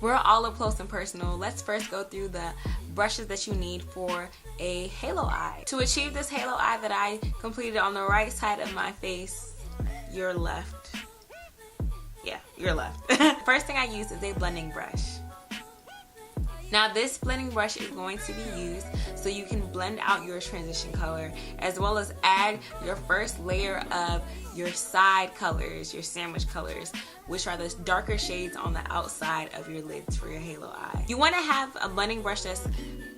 We're all up close and personal. Let's first go through the brushes that you need for a halo eye. To achieve this halo eye that I completed on the right side of my face, your left. Yeah, your left. First thing I use is a blending brush. Now this blending brush is going to be used so you can blend out your transition color as well as add your first layer of your side colors, your sandwich colors, which are the darker shades on the outside of your lids for your halo eye. You want to have a blending brush that's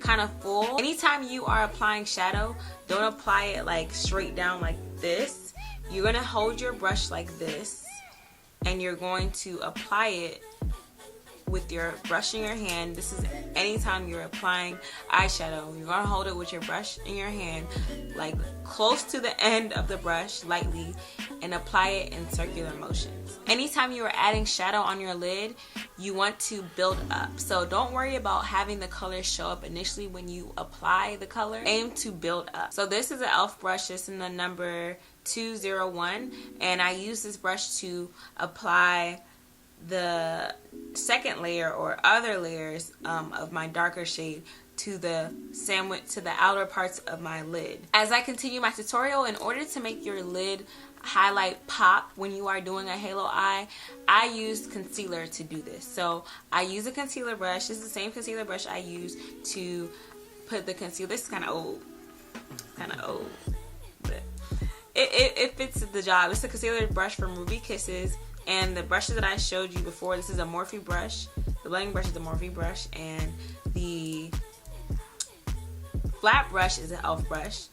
kind of full. Anytime you are applying shadow, don't apply it like straight down like this. You're going to hold your brush like this and you're going to apply it with your brush in your hand. This is anytime you're applying eyeshadow. You're going to hold it with your brush in your hand, like close to the end of the brush lightly, and apply it in circular motions. Anytime you are adding shadow on your lid, you want to build up. So don't worry about having the color show up initially when you apply the color. Aim to build up. So this is an e.l.f. brush. It's in the number 201, and I use this brush to apply the second layer or other layers of my darker shade to the outer parts of my lid. As I continue my tutorial, in order to make your lid highlight pop when you are doing a halo eye, I use concealer to do this. So I use a concealer brush. This is the same concealer brush I use to put the concealer. This is kind of old, but it fits the job. It's a concealer brush from Ruby Kisses. And the brushes that I showed you before, this is a Morphe brush. The blending brush is a Morphe brush, and the flat brush is an e.l.f. brush.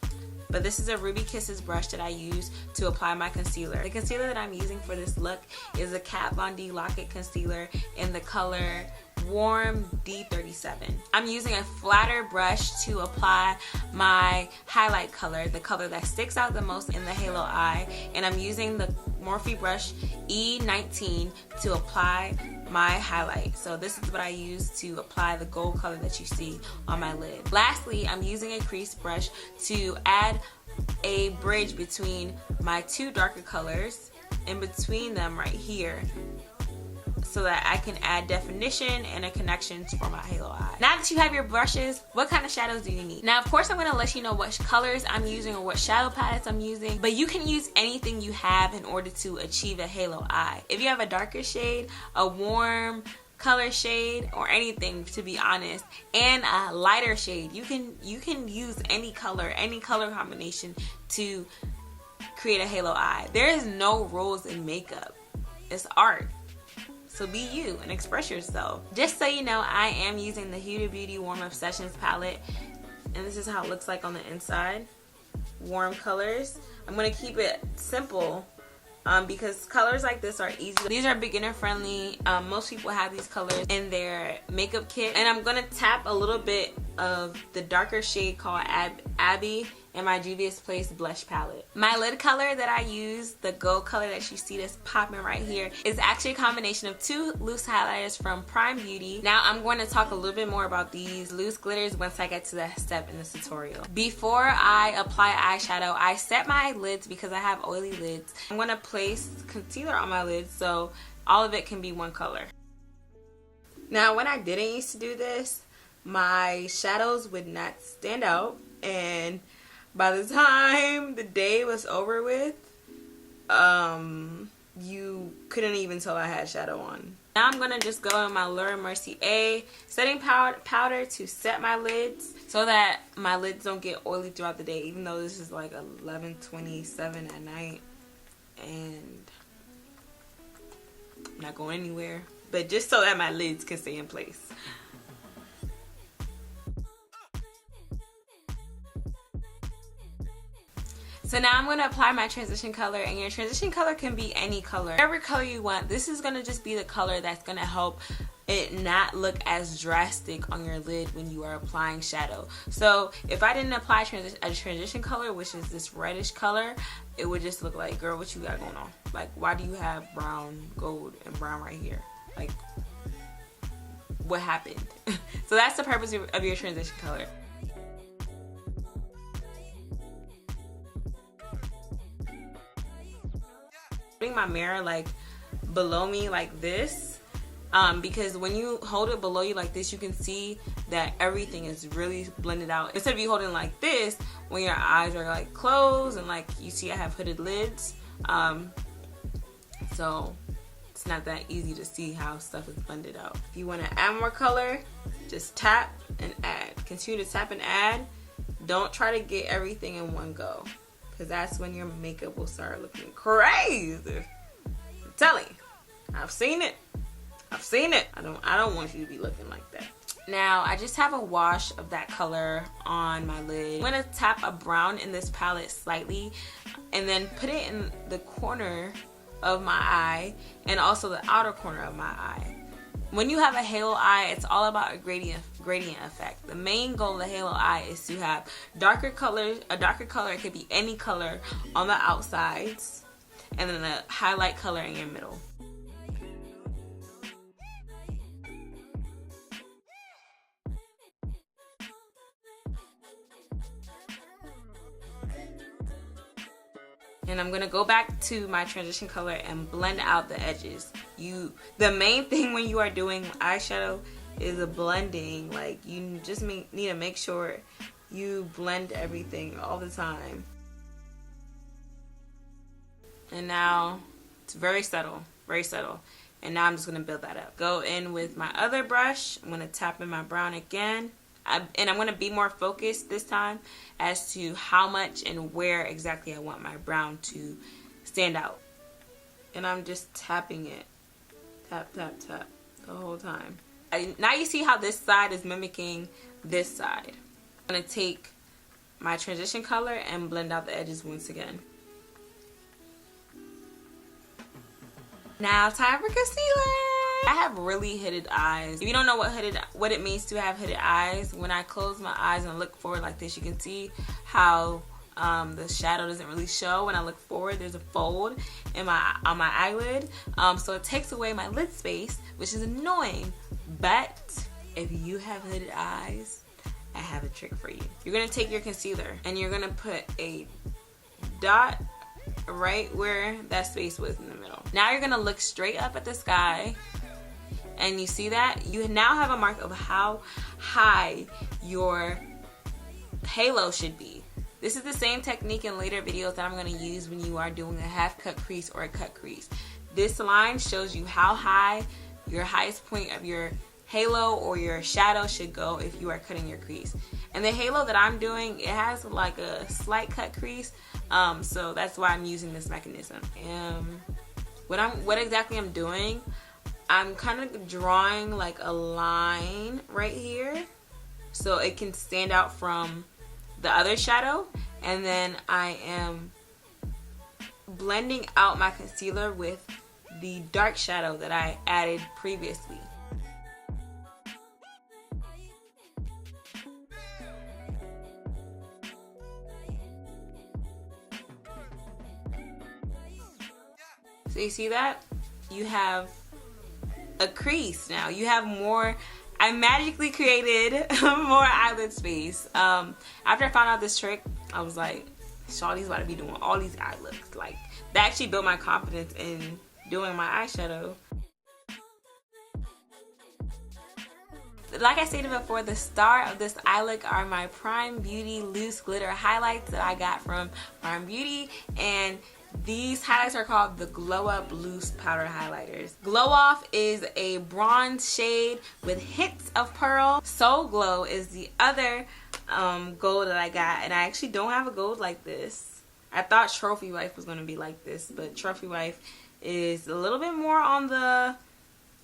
But this is a Ruby Kisses brush that I use to apply my concealer. The concealer that I'm using for this look is a Kat Von D Lock-It concealer in the color Warm D37. I'm using a flatter brush to apply my highlight color, the color that sticks out the most in the halo eye, and I'm using the Morphe brush E19 to apply my highlight. So this is what I use to apply the gold color that you see on my lid. Lastly, I'm using a crease brush to add a bridge between my two darker colors, in between them right here, so that I can add definition and a connection for my halo eye. Now that you have your brushes, what kind of shadows do you need? Now, of course, I'm going to let you know what colors I'm using or what shadow palettes I'm using, but you can use anything you have in order to achieve a halo eye. If you have a darker shade, a warm color shade, or anything, to be honest, and a lighter shade, you can use any color combination to create a halo eye. There is no rules in makeup. It's art. So be you and express yourself. Just so you know, I am using the Huda Beauty Warm Obsessions palette, and this is how it looks like on the inside. Warm colors. I'm going to keep it simple because colors like this are easy. These are beginner friendly. Most people have these colors in their makeup kit. And I'm going to tap a little bit of the darker shade called Abby in my Juvia's Place blush palette. My lid color that I use, the gold color that you see that's popping right here, is actually a combination of two loose highlighters from Prime Beauty. Now I'm going to talk a little bit more about these loose glitters once I get to that step in the tutorial. Before I apply eyeshadow, I set my lids because I have oily lids. I'm going to place concealer on my lids so all of it can be one color. Now when I didn't used to do this, my shadows would not stand out, and by the time the day was over with, you couldn't even tell I had shadow on. Now I'm gonna just go in my Laura Mercier setting powder to set my lids so that my lids don't get oily throughout the day, even though this is like 11:27 at night and I'm not going anywhere, but just so that my lids can stay in place. So now I'm going to apply my transition color, and your transition color can be any color. Whatever color you want. This is going to just be the color that's going to help it not look as drastic on your lid when you are applying shadow. So if I didn't apply a transition color, which is this reddish color, it would just look like, girl, what you got going on? Like, why do you have brown, gold, and brown right here? Like, what happened? So that's the purpose of your transition color. Putting my mirror like below me like this, because when you hold it below you like this, you can see that everything is really blended out. Instead of you holding like this when your eyes are like closed, and like you see I have hooded lids, so it's not that easy to see how stuff is blended out. If you want to add more color, just tap and add. Continue to tap and add. Don't try to get everything in one go, because that's when your makeup will start looking crazy. I'm telling you, I've seen it. I've seen it. I don't want you to be looking like that. Now I just have a wash of that color on my lid. I'm gonna tap a brown in this palette slightly, and then put it in the corner of my eye and also the outer corner of my eye. When you have a halo eye, it's all about a gradient effect. The main goal of the halo eye is to have darker colors. A darker color, it could be any color on the outsides, and then a highlight color in your middle. And I'm gonna go back to my transition color and blend out the edges. The main thing when you are doing eyeshadow is a blending. Like, you just need to make sure you blend everything all the time. And now it's very subtle, very subtle. And now I'm just gonna build that up. Go in with my other brush. I'm gonna tap in my brown again. And I'm going to be more focused this time as to how much and where exactly I want my brown to stand out. And I'm just tapping it. Tap, tap, tap the whole time. Now you see how this side is mimicking this side. I'm going to take my transition color and blend out the edges once again. Now time for concealer. I have really hooded eyes. If you don't know what it means to have hooded eyes, when I close my eyes and look forward like this, you can see how the shadow doesn't really show. When I look forward, there's a fold on my eyelid, so it takes away my lid space, which is annoying. But if you have hooded eyes, I have a trick for you. You're gonna take your concealer and you're gonna put a dot right where that space was in the middle. Now you're gonna look straight up at the sky, and you see that? You now have a mark of how high your halo should be. This is the same technique in later videos that I'm gonna use when you are doing a half cut crease or a cut crease. This line shows you how high your highest point of your halo or your shadow should go if you are cutting your crease. And the halo that I'm doing, it has like a slight cut crease, so that's why I'm using this mechanism. What exactly I'm doing, I'm kind of drawing like a line right here so it can stand out from the other shadow, and then I am blending out my concealer with the dark shadow that I added previously. So you see that? You have a crease now. You have more. I magically created more eyelid space. After I found out this trick, I was like, Shawty's about to be doing all these eye looks. Like, that actually built my confidence in doing my eyeshadow. Like I stated before, the star of this eye look are my Prime Beauty loose glitter highlights that I got from Prime Beauty, and these highlights are called the Glow Up Loose Powder Highlighters. Glow Off is a bronze shade with hints of pearl. Soul Glow is the other gold that I got, and I actually don't have a gold like this. I thought Trophy Wife was going to be like this, but Trophy Wife is a little bit more on the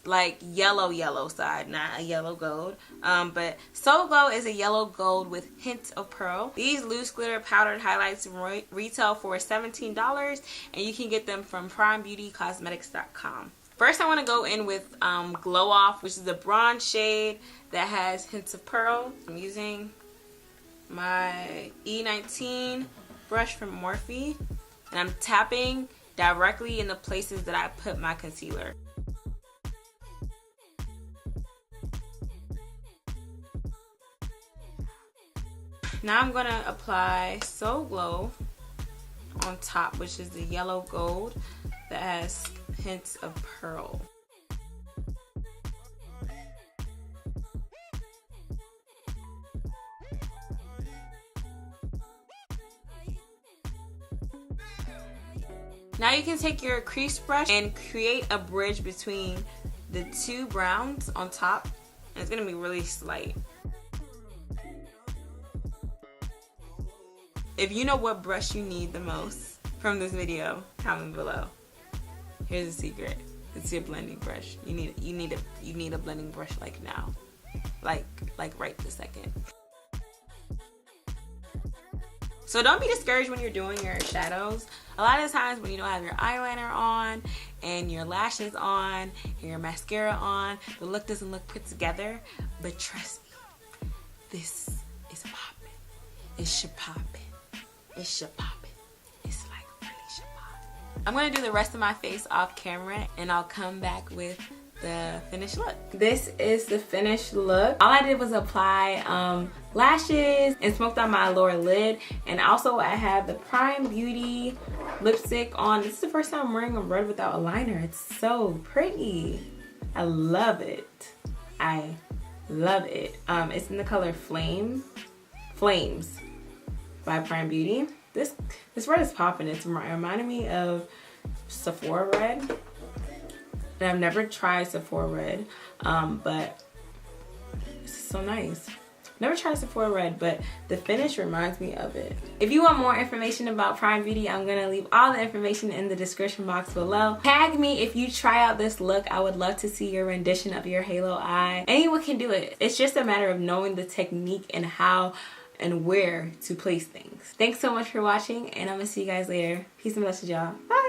like yellow side, not a yellow gold. But Soul Glow is a yellow gold with hints of pearl. These loose glitter powdered highlights retail for $17, and you can get them from primebeautycosmetics.com. First I want to go in with Glow Off, which is a bronze shade that has hints of pearl. I'm using my E19 brush from Morphe, and I'm tapping directly in the places that I put my concealer. Now I'm gonna apply Soul Glow on top, which is the yellow gold. that has hints of pearl. Now you can take your crease brush and create a bridge between the two browns on top. And it's gonna be really slight. If you know what brush you need the most from this video, comment below. Here's a secret. It's your blending brush. You need a blending brush like now. Like right this second. So don't be discouraged when you're doing your shadows. A lot of times when you don't have your eyeliner on and your lashes on and your mascara on, the look doesn't look put together. But trust me, this is popping. It should pop it. It should pop it. It's like really should pop. I'm gonna do the rest of my face off camera and I'll come back with the finished look. This is the finished look. All I did was apply lashes and smoked on my lower lid, and also I have the Prime Beauty lipstick on. This is the first time I'm wearing a red without a liner. It's so pretty. I love it. I love it. It's in the color Flames by Prime Beauty. This red is popping. It's reminding me of Sephora red. And I've never tried Sephora red, but it's so nice. Never tried Sephora red, but the finish reminds me of it. If you want more information about Prime Beauty, I'm gonna leave all the information in the description box below. Tag me if you try out this look. I would love to see your rendition of your halo eye. Anyone can do it. It's just a matter of knowing the technique and how and where to place things. Thanks so much for watching, and I'm gonna see you guys later. Peace and blessings, y'all. Bye.